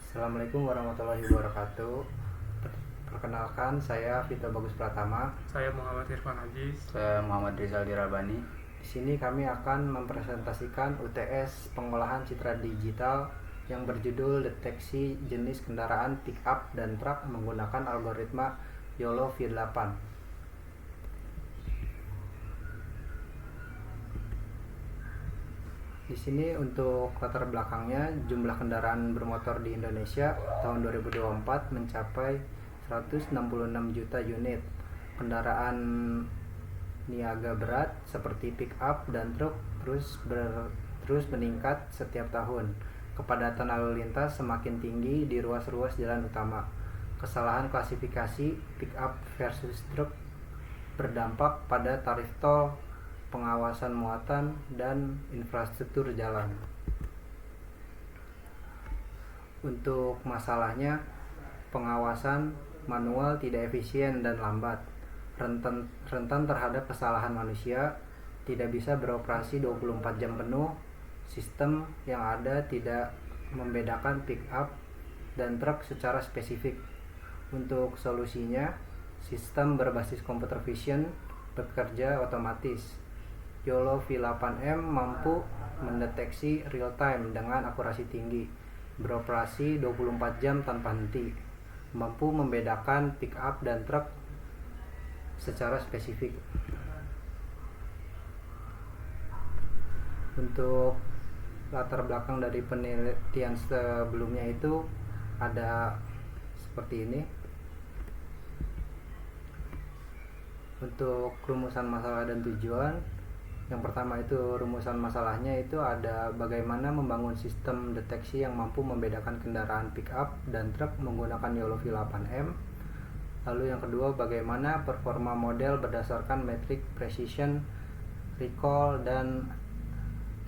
Assalamualaikum warahmatullahi wabarakatuh. Perkenalkan, saya Vito Bagus Pratama. Saya Muhammad Irfan Ajis. Saya Muhammad Rizal Dirabani. Di sini kami akan mempresentasikan UTS Pengolahan Citra Digital yang berjudul Deteksi Jenis Kendaraan Pick-up dan Truk menggunakan algoritma YOLO V8. Di sini untuk latar belakangnya, jumlah kendaraan bermotor di Indonesia tahun 2024 mencapai 166 juta unit. Kendaraan niaga berat seperti pick up dan truk terus meningkat setiap tahun. Kepadatan lalu lintas semakin tinggi di ruas-ruas jalan utama. Kesalahan klasifikasi pick up versus truk berdampak pada tarif tol, pengawasan muatan, dan infrastruktur jalan. Untuk masalahnya, pengawasan manual tidak efisien dan lambat, rentan terhadap kesalahan manusia, tidak bisa beroperasi 24 jam penuh, sistem yang ada tidak membedakan pick up dan truk secara spesifik. Untuk solusinya, sistem berbasis computer vision bekerja otomatis. YOLO V8M mampu mendeteksi real time dengan akurasi tinggi, beroperasi 24 jam tanpa henti, mampu membedakan pick up dan truk secara spesifik. Untuk latar belakang dari penelitian sebelumnya itu ada seperti ini. Untuk rumusan masalah dan tujuan, yang pertama itu rumusan masalahnya itu ada bagaimana membangun sistem deteksi yang mampu membedakan kendaraan pick up dan truk menggunakan YOLO V8M. Lalu yang kedua, bagaimana performa model berdasarkan metrik precision, recall, dan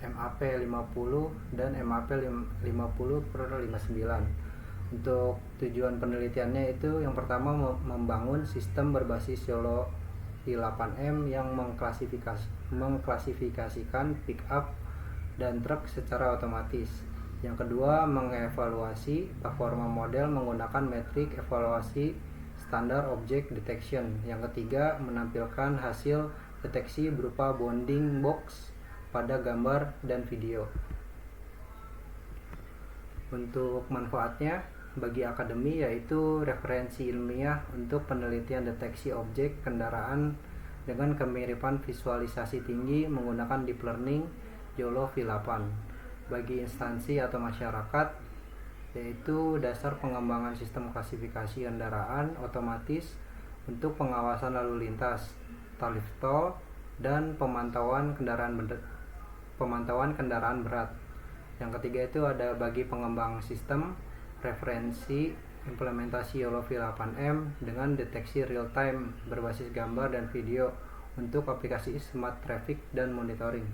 MAP 50 dan MAP 50/59. Untuk tujuan penelitiannya itu yang pertama membangun sistem berbasis YOLO V8M yang mengklasifikasikan pick up dan truk secara otomatis. Yang kedua, mengevaluasi performa model menggunakan metrik evaluasi standar object detection. Yang ketiga, menampilkan hasil deteksi berupa bounding box pada gambar dan video. Untuk manfaatnya bagi akademi yaitu referensi ilmiah untuk penelitian deteksi objek kendaraan dengan kemiripan visualisasi tinggi menggunakan deep learning YOLO V8. Bagi instansi atau masyarakat yaitu dasar pengembangan sistem klasifikasi kendaraan otomatis untuk pengawasan lalu lintas, tarif tol, dan pemantauan kendaraan berat. Yang ketiga itu ada bagi pengembang sistem referensi implementasi YOLO V8M dengan deteksi real time berbasis gambar dan video untuk aplikasi smart traffic dan monitoring.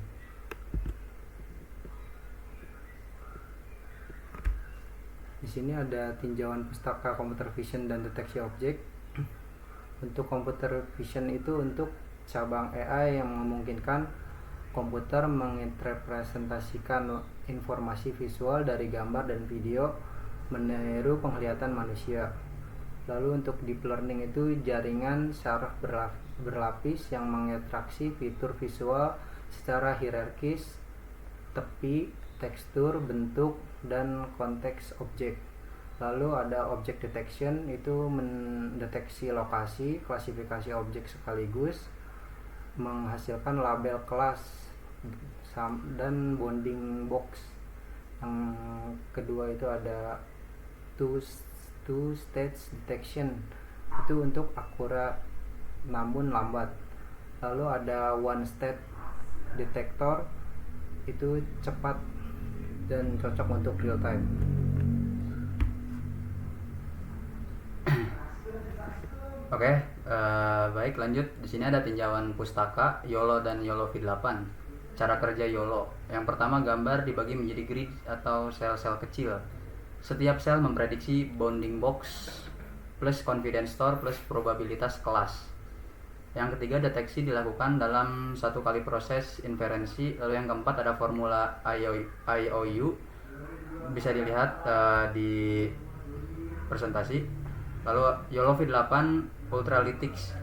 Di sini ada tinjauan pustaka computer vision dan deteksi objek. Untuk computer vision itu untuk cabang AI yang memungkinkan komputer menginterpretasikan informasi visual dari gambar dan video meniru penglihatan manusia. Lalu untuk deep learning itu jaringan saraf berlapis yang mengekstraksi fitur visual secara hierarkis, tepi, tekstur, bentuk, dan konteks objek. Lalu ada object detection, itu mendeteksi lokasi, klasifikasi objek sekaligus, menghasilkan label kelas dan bounding box. Yang kedua itu ada two stage detection, itu untuk akurat namun lambat. Lalu ada one state detector, itu cepat dan cocok untuk real time. Oke, baik lanjut. Di sini ada tinjauan pustaka YOLO dan YOLO V8. Cara kerja YOLO. Yang pertama, gambar dibagi menjadi grid atau sel-sel kecil. Setiap sel memprediksi bounding box plus confidence store plus probabilitas kelas. Yang ketiga, deteksi dilakukan dalam satu kali proses inferensi. Lalu yang keempat ada formula IOU bisa dilihat di presentasi. Lalu YOLO V8 Ultralytics.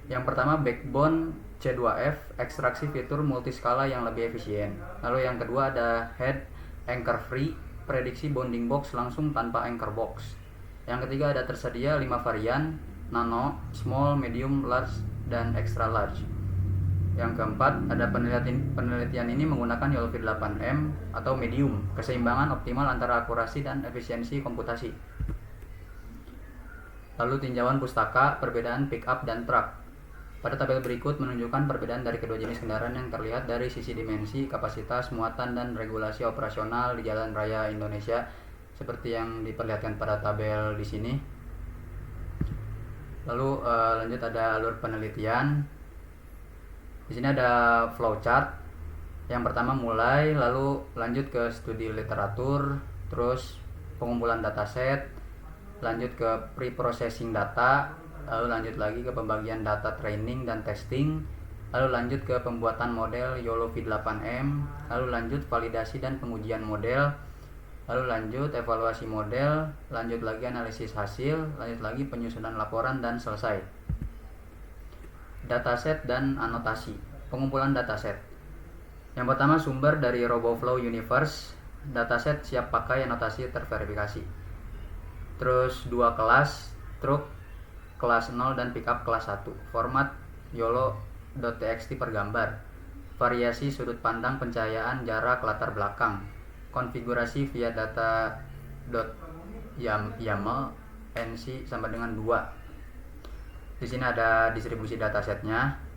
Yang pertama backbone C2F, ekstraksi fitur multiskala yang lebih efisien. Lalu yang kedua ada head anchor free, prediksi bonding box langsung tanpa anchor box. Yang ketiga ada tersedia 5 varian, nano, small, medium, large, dan extra large. Yang keempat ada penelitian ini menggunakan YOLO V8M atau medium, keseimbangan optimal antara akurasi dan efisiensi komputasi. Lalu tinjauan pustaka, perbedaan pickup dan truck. Pada tabel berikut menunjukkan perbedaan dari kedua jenis kendaraan yang terlihat dari sisi dimensi, kapasitas, muatan, dan regulasi operasional di jalan raya Indonesia, seperti yang diperlihatkan pada tabel di sini. Lalu lanjut ada alur penelitian. Di sini ada flowchart. Yang pertama mulai, lalu lanjut ke studi literatur, terus pengumpulan dataset, lanjut ke pre-processing data, lalu lanjut lagi ke pembagian data training dan testing, lalu lanjut ke pembuatan model YOLO V8M, lalu lanjut validasi dan pengujian model, lalu lanjut evaluasi model, lanjut lagi analisis hasil, lanjut lagi penyusunan laporan dan selesai. Dataset dan anotasi. Pengumpulan dataset. Yang pertama sumber dari RoboFlow Universe, dataset siap pakai, anotasi terverifikasi. Terus 2 kelas, truk kelas 0 dan pickup kelas 1. Format YOLO.txt per gambar. Variasi sudut pandang, pencahayaan, jarak, latar belakang. Konfigurasi via data.yaml nc sama dengan 2. Di sini ada distribusi datasetnya.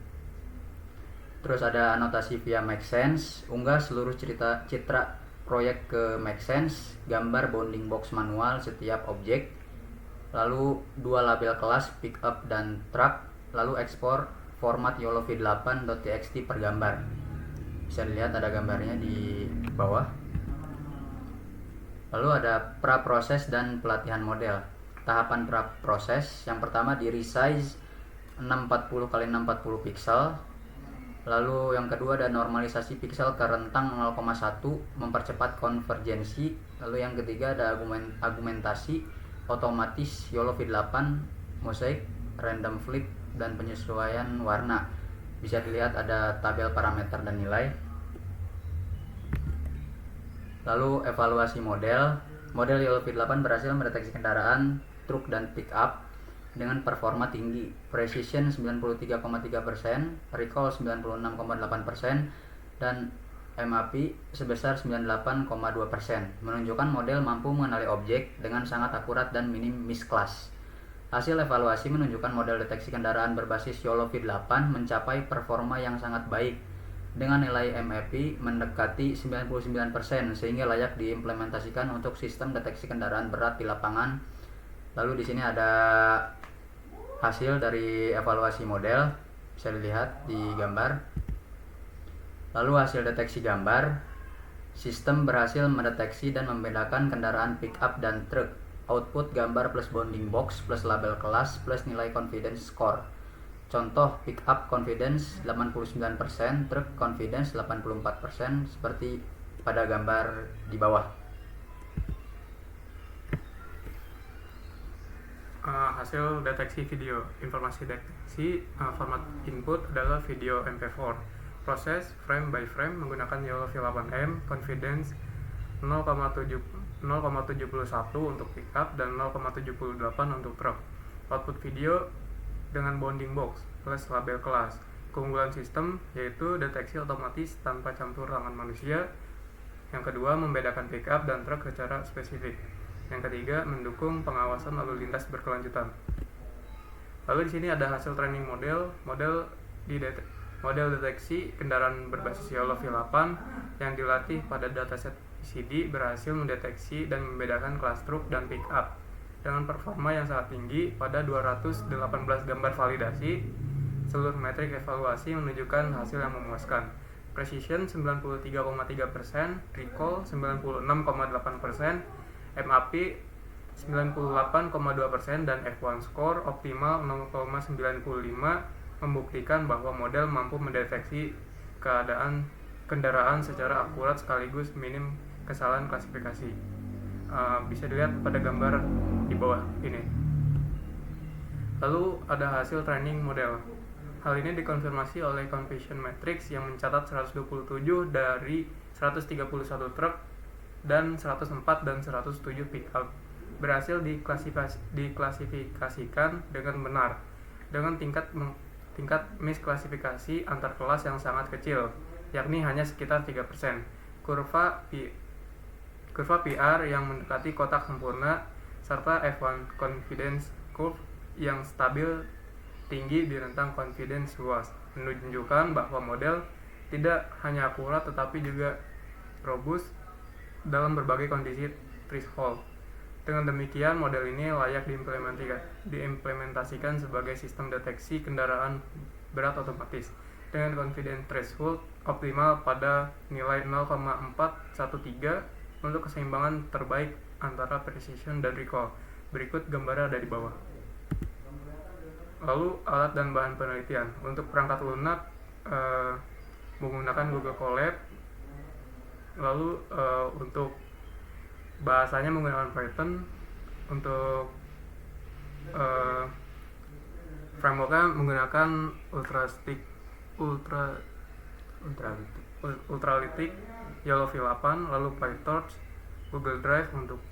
Terus ada anotasi via Make Sense, unggah seluruh citra proyek ke Make Sense, gambar bounding box manual setiap objek, lalu 2 label kelas pickup dan truck, lalu ekspor format YOLO V8.txt per gambar. Bisa dilihat ada gambarnya di bawah. Lalu ada pra-proses dan pelatihan model. Tahapan pra-proses, yang pertama di resize 640x640 pixel. Lalu yang kedua ada normalisasi pixel ke rentang 0,1 mempercepat konvergensi. Lalu yang ketiga ada argumentasi otomatis YOLO V8 mosaic, random flip, dan penyesuaian warna. Bisa dilihat ada tabel parameter dan nilai. Lalu evaluasi model. Model YOLO V8 berhasil mendeteksi kendaraan truk dan pickup dengan performa tinggi, precision 93,3%, recall 96,8%, dan MAP sebesar 98,2%, menunjukkan model mampu mengenali objek dengan sangat akurat dan minim misclass. Hasil evaluasi menunjukkan model deteksi kendaraan berbasis YOLO V8 mencapai performa yang sangat baik dengan nilai MAP mendekati 99% sehingga layak diimplementasikan untuk sistem deteksi kendaraan berat di lapangan. Lalu di sini ada hasil dari evaluasi model, bisa dilihat di gambar. Lalu hasil deteksi gambar, sistem berhasil mendeteksi dan membedakan kendaraan pickup dan truk. Output gambar plus bounding box plus label kelas plus nilai confidence score. Contoh pickup confidence 89%, truk confidence 84%, seperti pada gambar di bawah. Hasil deteksi video. Informasi deteksi format input adalah video MP4. Proses frame by frame menggunakan YOLO V8M, confidence 0,71 untuk pickup dan 0,78 untuk truk. Output video dengan bounding box plus label kelas. Keunggulan sistem yaitu deteksi otomatis tanpa campur tangan manusia. Yang kedua, membedakan pickup dan truk secara spesifik. Yang ketiga, mendukung pengawasan lalu lintas berkelanjutan. Lalu di sini ada hasil training model deteksi kendaraan berbasis YOLO V8 yang dilatih pada dataset CD berhasil mendeteksi dan membedakan kelas truk dan pickup dengan performa yang sangat tinggi pada 218 gambar validasi. Seluruh metrik evaluasi menunjukkan hasil yang memuaskan. Precision 93,3%, recall 96,8%, MAP 98,2%, dan F1 score optimal 0,95 membuktikan bahwa model mampu mendeteksi keadaan kendaraan secara akurat sekaligus minim kesalahan klasifikasi. Bisa dilihat pada gambar di bawah ini. Lalu ada hasil training model. Hal ini dikonfirmasi oleh Confusion Matrix yang mencatat 127 dari 131 truk dan 104 dan 107 pickup berhasil diklasifikasikan dengan benar dengan tingkat misklasifikasi antar kelas yang sangat kecil, yakni hanya sekitar 3%. Kurva PR yang mendekati kotak sempurna serta F1 confidence curve yang stabil tinggi di rentang confidence luas menunjukkan bahwa model tidak hanya akurat tetapi juga robust dalam berbagai kondisi threshold. Dengan demikian, model ini layak diimplementasikan sebagai sistem deteksi kendaraan berat otomatis dengan confidence threshold optimal pada nilai 0,413 untuk keseimbangan terbaik antara precision dan recall. Berikut gambarnya ada di bawah. Lalu alat dan bahan penelitian. Untuk perangkat lunak menggunakan Google Colab. Lalu untuk bahasanya menggunakan Python. Untuk frameworknya menggunakan Ultralytic, Yellow V8, lalu PyTorch, Google Drive untuk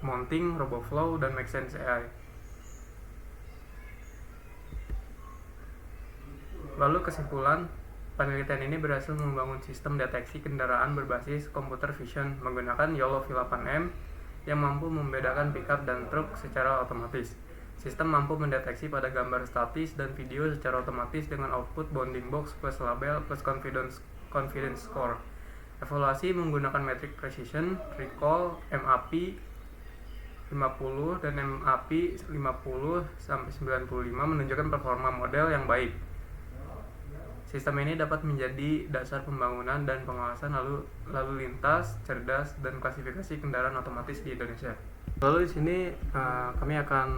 mounting, RoboFlow, dan Make Sense AI. Lalu kesimpulan, penelitian ini berhasil membangun sistem deteksi kendaraan berbasis computer vision menggunakan YOLO V8M yang mampu membedakan pickup dan truk secara otomatis. Sistem mampu mendeteksi pada gambar statis dan video secara otomatis dengan output bounding box plus label plus confidence score. Evaluasi menggunakan metric precision, recall, MAP 50 dan MAP 50-95 menunjukkan performa model yang baik. Sistem ini dapat menjadi dasar pembangunan dan pengawasan lalu lintas cerdas dan klasifikasi kendaraan otomatis di Indonesia. Lalu di sini kami akan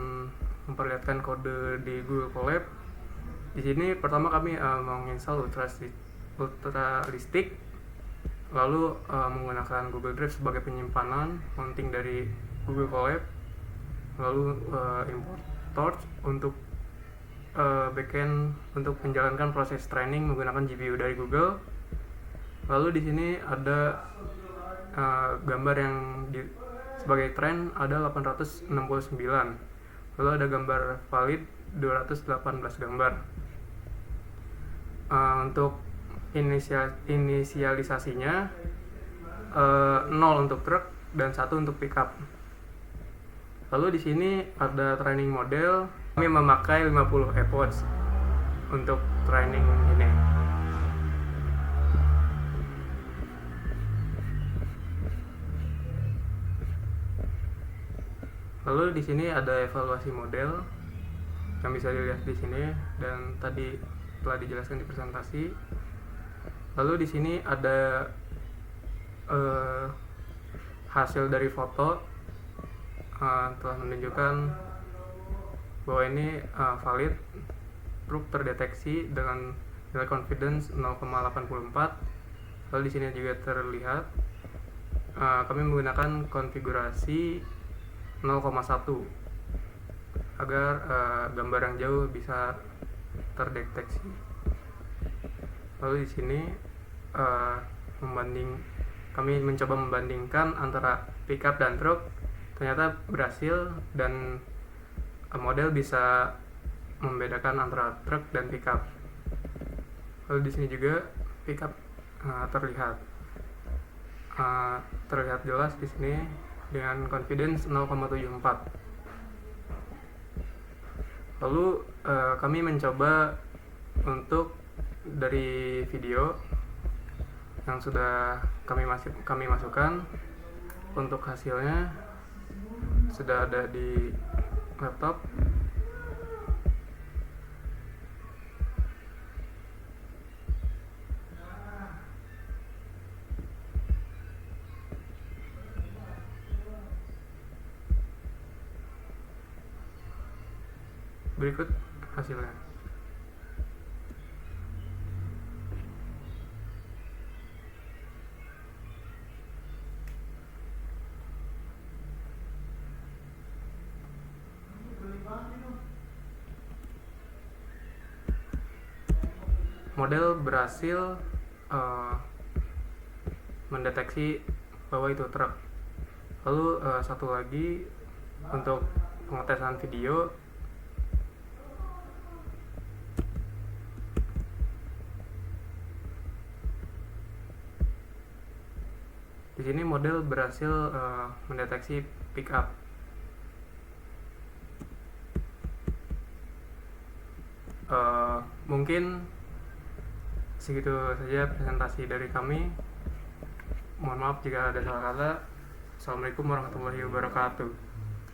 memperlihatkan kode di Google Colab. Di sini pertama kami menginstal Ultralistic, lalu menggunakan Google Drive sebagai penyimpanan, mounting dari Google Colab, lalu import Torch untuk backend untuk menjalankan proses training menggunakan GPU dari Google. Lalu di sini ada gambar yang sebagai trend ada 869. Lalu ada gambar valid 218 gambar. Untuk inisialisasinya 0 untuk truk dan 1 untuk pickup. Lalu di sini ada training model. Kami memakai 50 epoch untuk training ini. Lalu di sini ada evaluasi model yang bisa dilihat di sini dan tadi telah dijelaskan di presentasi. Lalu di sini ada hasil dari foto telah menunjukkan bahwa ini valid, truk terdeteksi dengan nilai confidence 0,84. Lalu di sini juga terlihat kami menggunakan konfigurasi 0,1 agar gambar yang jauh bisa terdeteksi. Lalu di sini kami mencoba membandingkan antara pickup dan truk, ternyata berhasil dan model bisa membedakan antara truk dan pickup. Lalu di sini juga pickup terlihat jelas di sini dengan confidence 0,74. Lalu kami mencoba untuk dari video yang sudah kami masukkan, untuk hasilnya sudah ada di laptop. Berikut hasilnya. model berhasil mendeteksi bahwa itu truk. Lalu satu lagi untuk pengetesan video, di sini model berhasil mendeteksi pick up. Mungkin segitu saja presentasi dari kami. Mohon maaf jika ada salah kata. Assalamualaikum warahmatullahi wabarakatuh.